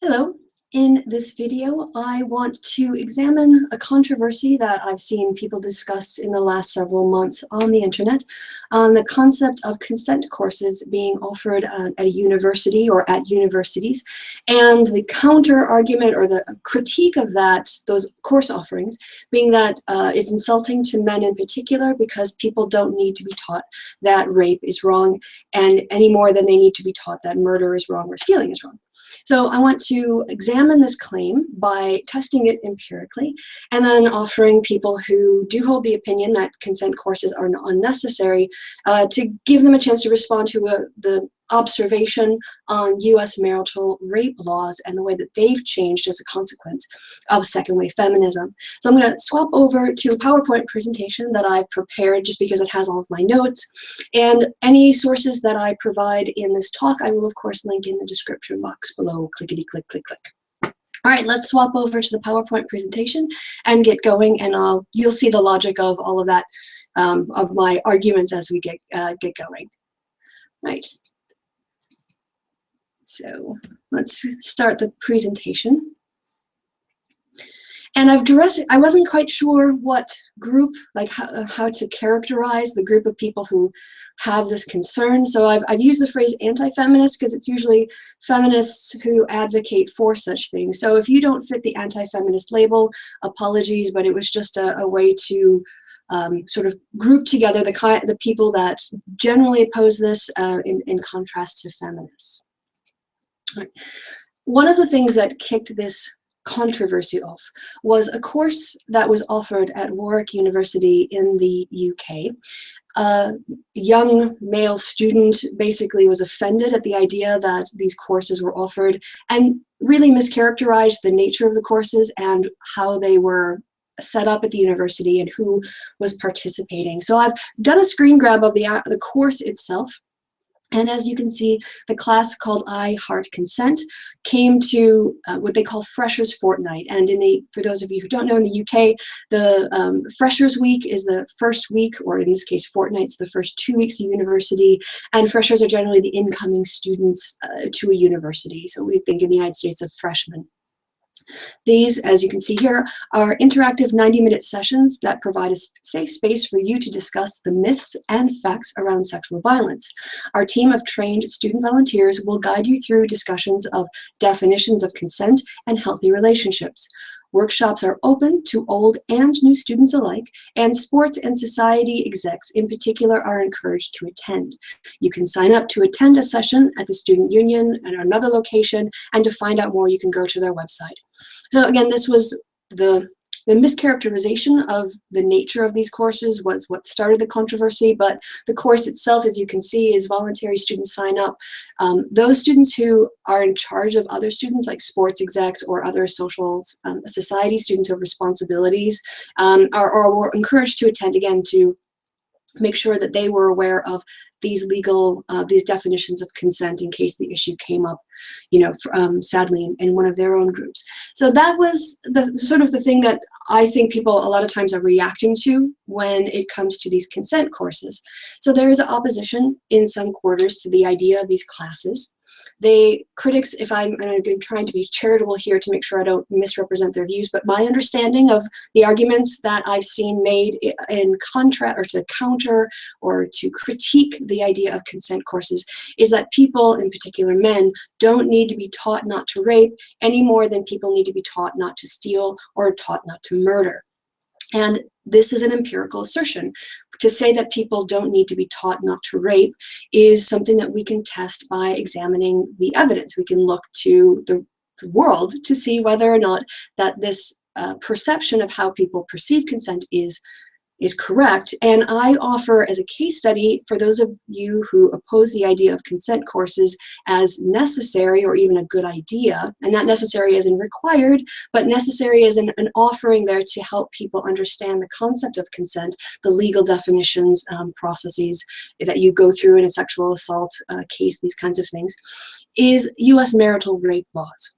Hello. In this video, I want to examine a controversy that I've seen people discuss in the last several months on the internet on the concept of consent courses being offered at a university or at universities, and the counter argument or the critique of those course offerings being that it's insulting to men in particular because people don't need to be taught that rape is wrong and any more than they need to be taught that murder is wrong or stealing is wrong. So I want to examine this claim by testing it empirically and then offering people who do hold the opinion that consent courses are unnecessary to give them a chance to respond to the observation on US marital rape laws and the way that they've changed as a consequence of second-wave feminism. So I'm going to swap over to a PowerPoint presentation that I've prepared just because it has all of my notes, and any sources that I provide in this talk I will of course link in the description box below. Clickety click click click. All right, let's swap over to the PowerPoint presentation and get going, and you'll see the logic of all of that of my arguments as we get going. Right. So let's start the presentation. And I wasn't quite sure what group, like how to characterize the group of people who have this concern. So I've used the phrase anti-feminist because it's usually feminists who advocate for such things. So if you don't fit the anti-feminist label, apologies, but it was just a way to sort of group together the people that generally oppose this in contrast to feminists. Right. One of the things that kicked this controversy off was a course that was offered at Warwick University in the UK. A young male student basically was offended at the idea that these courses were offered and really mischaracterized the nature of the courses and how they were set up at the university and who was participating. So I've done a screen grab of the course itself. And as you can see, the class called I Heart Consent came to what they call Freshers Fortnight. And for those of you who don't know, in the UK, the Freshers Week is the first week, or in this case, fortnight, so the first 2 weeks of university. And freshers are generally the incoming students to a university. So we think in the United States of freshmen. These, as you can see here, are interactive 90-minute sessions that provide a safe space for you to discuss the myths and facts around sexual violence. Our team of trained student volunteers will guide you through discussions of definitions of consent and healthy relationships. Workshops are open to old and new students alike, and sports and society execs in particular are encouraged to attend. You can sign up to attend a session at the Student Union at another location, and to find out more, you can go to their website. So again, this was the mischaracterization of the nature of these courses was what started the controversy, but the course itself, as you can see, is voluntary students sign up. Those students who are in charge of other students, like sports execs or other social society students who have responsibilities, are encouraged to attend, again, to make sure that they were aware of these these definitions of consent in case the issue came up, sadly in one of their own groups. So that was the sort of the thing that I think people a lot of times are reacting to when it comes to these consent courses. So there is opposition in some quarters to the idea of these classes. Critics, I'm trying to be charitable here to make sure I don't misrepresent their views, but my understanding of the arguments that I've seen made in contrast or to counter or to critique the idea of consent courses is that people, in particular men, don't need to be taught not to rape any more than people need to be taught not to steal or taught not to murder. And this is an empirical assertion. To say that people don't need to be taught not to rape is something that we can test by examining the evidence. We can look to the world to see whether or not that this perception of how people perceive consent is correct. And I offer as a case study for those of you who oppose the idea of consent courses as necessary or even a good idea, and not necessary as in required, but necessary as an offering there to help people understand the concept of consent, the legal definitions, processes that you go through in a sexual assault case, these kinds of things, is US marital rape laws.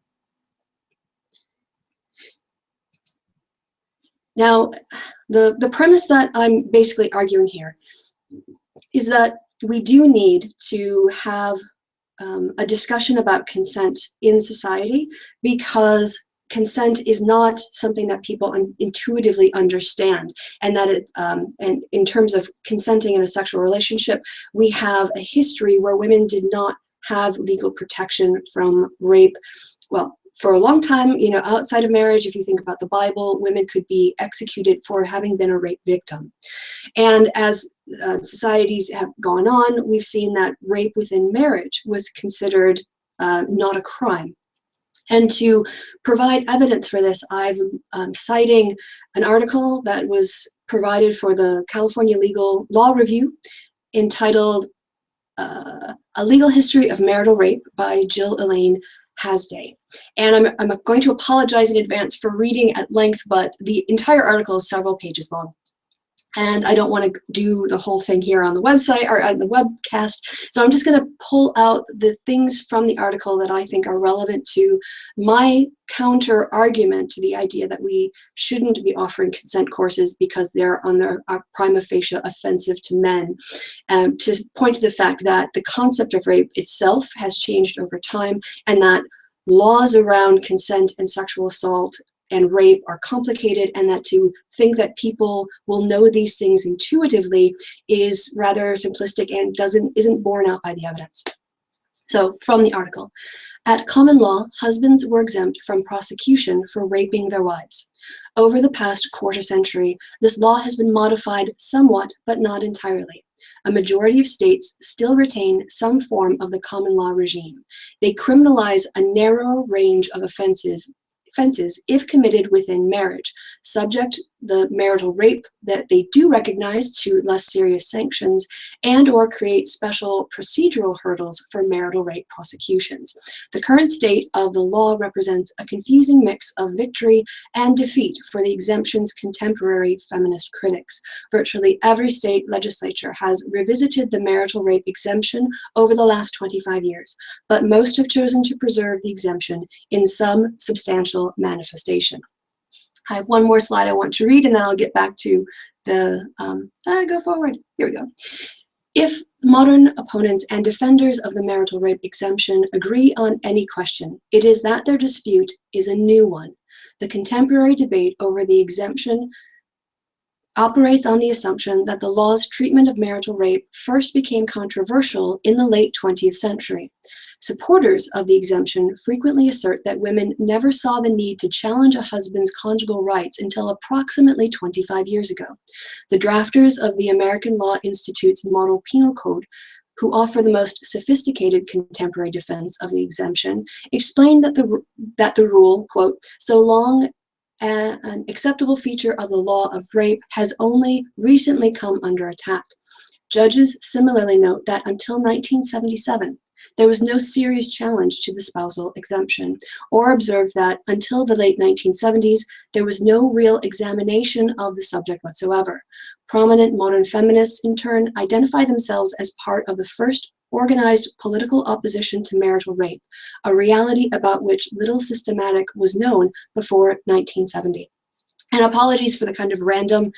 Now, the premise that I'm basically arguing here is that we do need to have a discussion about consent in society, because consent is not something that people intuitively understand, and that and in terms of consenting in a sexual relationship, we have a history where women did not have legal protection from rape. Well, for a long time, you know, outside of marriage, if you think about the Bible, women could be executed for having been a rape victim. And as societies have gone on, we've seen that rape within marriage was considered not a crime. And to provide evidence for this, I'm citing an article that was provided for the California Legal Law Review entitled A Legal History of Marital Rape by Jill Elaine Hasday. And I'm going to apologize in advance for reading at length, but the entire article is several pages long. And I don't want to do the whole thing here on the website or on the webcast. So I'm just going to pull out the things from the article that I think are relevant to my counter argument to the idea that we shouldn't be offering consent courses because they're on their prima facie offensive to men. To point to the fact that the concept of rape itself has changed over time, and that laws around consent and sexual assault and rape are complicated, and that to think that people will know these things intuitively is rather simplistic and isn't borne out by the evidence. So from the article, at common law, husbands were exempt from prosecution for raping their wives. Over the past quarter century, this law has been modified somewhat, but not entirely. A majority of states still retain some form of the common law regime. They criminalize a narrow range of offenses if committed within marriage, subject the marital rape that they do recognize to less serious sanctions, and or create special procedural hurdles for marital rape prosecutions. The current state of the law represents a confusing mix of victory and defeat for the exemption's contemporary feminist critics. Virtually every state legislature has revisited the marital rape exemption over the last 25 years, but most have chosen to preserve the exemption in some substantial manifestation. I have one more slide I want to read, and then I'll get back to the, go forward, here we go. If modern opponents and defenders of the marital rape exemption agree on any question, it is that their dispute is a new one. The contemporary debate over the exemption operates on the assumption that the law's treatment of marital rape first became controversial in the late 20th century. Supporters of the exemption frequently assert that women never saw the need to challenge a husband's conjugal rights until approximately 25 years ago. The drafters of the American Law Institute's Model Penal Code, who offer the most sophisticated contemporary defense of the exemption, explained that the rule, quote, so long an acceptable feature of the law of rape has only recently come under attack. Judges similarly note that until 1977, there was no serious challenge to the spousal exemption, or observe that until the late 1970s, there was no real examination of the subject whatsoever. Prominent modern feminists, in turn, identify themselves as part of the first organized political opposition to marital rape, a reality about which little systematic was known before 1970. And apologies for the kind of random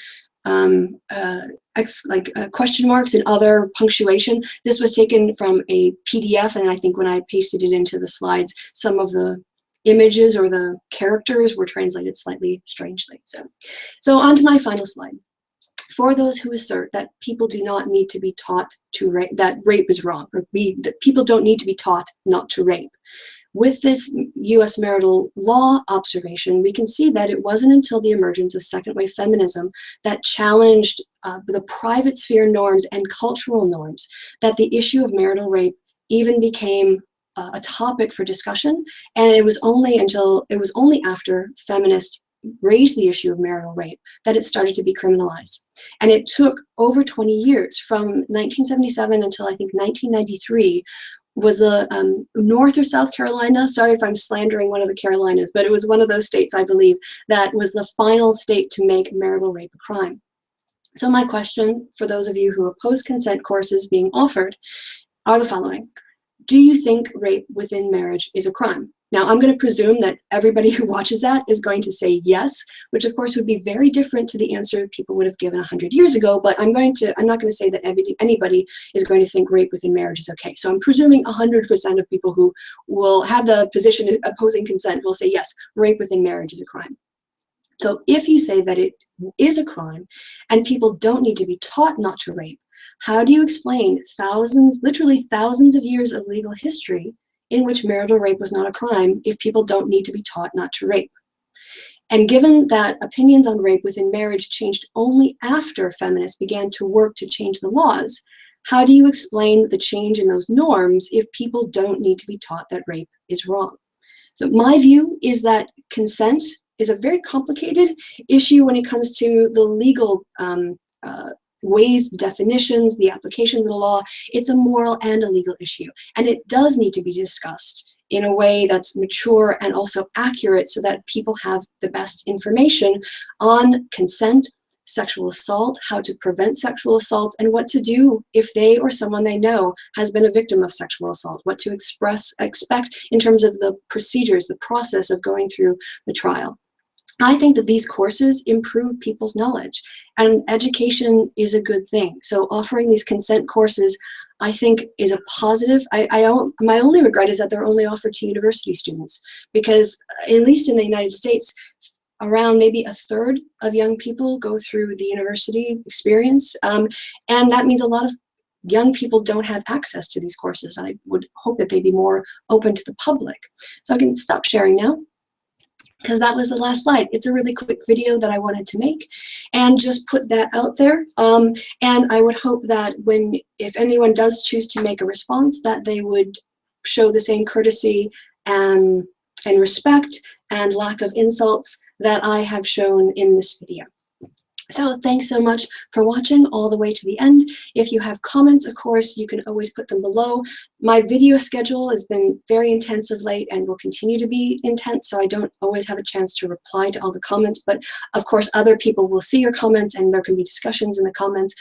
question marks and other punctuation. This was taken from a PDF, and I think when I pasted it into the slides, some of the images or the characters were translated slightly strangely. So on to my final slide. For those who assert that people do not need to be taught to rape, that rape is wrong, or that people don't need to be taught not to rape. With this U.S. marital law observation, we can see that it wasn't until the emergence of second-wave feminism that challenged the private sphere norms and cultural norms that the issue of marital rape even became a topic for discussion. And it was only after feminists raised the issue of marital rape that it started to be criminalized. And it took over 20 years, from 1977 until I think 1993, was the North or South Carolina, sorry if I'm slandering one of the Carolinas, but it was one of those states, I believe, that was the final state to make marital rape a crime. So my question for those of you who oppose consent courses being offered are the following. Do you think rape within marriage is a crime? Now, I'm going to presume that everybody who watches that is going to say yes, which of course would be very different to the answer people would have given 100 years ago, but I'm not going to say that anybody is going to think rape within marriage is okay. So I'm presuming 100% of people who will have the position opposing consent will say yes, rape within marriage is a crime. So if you say that it is a crime and people don't need to be taught not to rape, how do you explain literally thousands of years of legal history in which marital rape was not a crime if people don't need to be taught not to rape? And given that opinions on rape within marriage changed only after feminists began to work to change the laws, how do you explain the change in those norms if people don't need to be taught that rape is wrong? So my view is that consent is a very complicated issue when it comes to the legal ways, definitions, the applications of the law. It's a moral and a legal issue, and it does need to be discussed in a way that's mature and also accurate so that people have the best information on consent, sexual assault, how to prevent sexual assault, and what to do if they or someone they know has been a victim of sexual assault, what to expect in terms of the procedures, the process of going through the trial. I think that these courses improve people's knowledge, and education is a good thing. So offering these consent courses, I think, is a positive. My only regret is that they're only offered to university students, because at least in the United States, around maybe a third of young people go through the university experience, and that means a lot of young people don't have access to these courses. I would hope that they'd be more open to the public. So I can stop sharing now, because that was the last slide. It's a really quick video that I wanted to make and just put that out there. And I would hope that if anyone does choose to make a response, that they would show the same courtesy and respect and lack of insults that I have shown in this video. So thanks so much for watching all the way to the end. If you have comments, of course, you can always put them below. My video schedule has been very intense of late and will continue to be intense, so I don't always have a chance to reply to all the comments, but of course other people will see your comments and there can be discussions in the comments.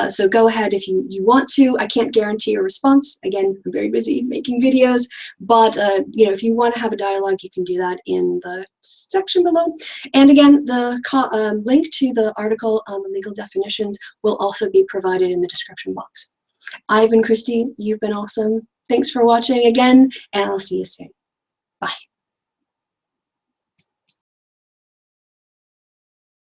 So go ahead if you want to. I can't guarantee a response. Again, I'm very busy making videos, but if you want to have a dialogue, you can do that in the section below. And again, the link to the article on the legal definitions will also be provided in the description box. I've been Kristi. You've been awesome. Thanks for watching again, and I'll see you soon. Bye.